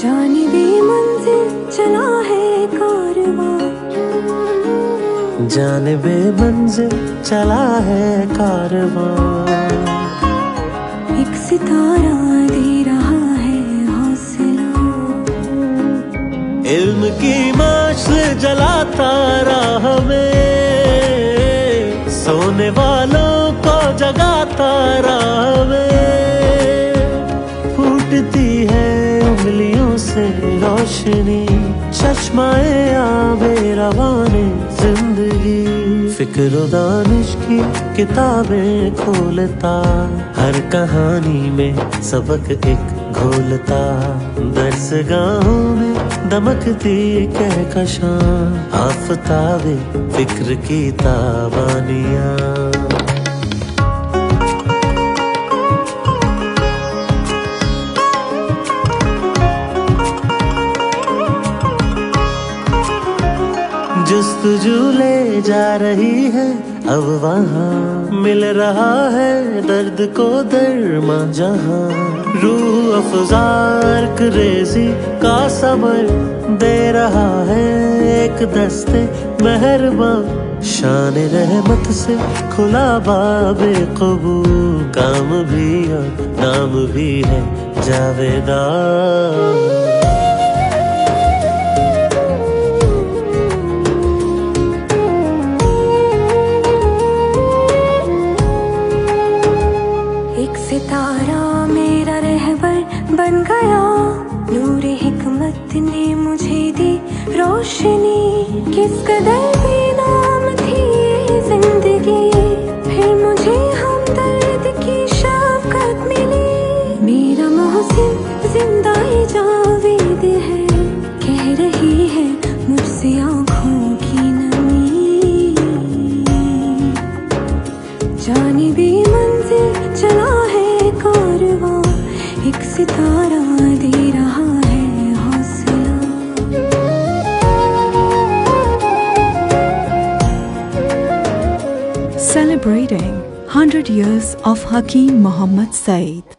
जानिबे मंजिल चला है कारवां, जानिबे मंजिल चला है कारवां। एक सितारा दे रहा है हौसला, इल्म की माशल जलाता राह में, सोने वालों को जगाता राह में। फूटती है उंगलियों से रोशनी, चश्माए आबे रवाने जिंदगी। फिक्र दानिश की किताबें खोलता, हर कहानी में सबक एक घोलता। दरसगाहों में दमकती कहकशां, आफताबे फिक्र की ताबानियां। जुस्तजू ले जा रही है अब वहाँ, मिल रहा है दर्द को दरमा जहाँ। रूह अफजार क्रेजी का सबर दे रहा है एक दस्ते मेहरबां। शान रहमत से खुला बाबे कबूल, काम भी और नाम भी है जावेदा। एक सितारा मेरा रहबर बन गया, नूरे हिकमत ने मुझे दी रोशनी। किस कदर बेनाम थी ये जिंदगी, फिर मुझे हमदर्द की शफकत मिली। मेरा मोहसिन जिंदा जावेद है, कह रही है मुझसे आँखों की नमी। जानिबे मंजिल चला है कारवां, एक सितारा दे रहा है हौसला। Celebrating 100 years of Hakeem Mohammad Saeed.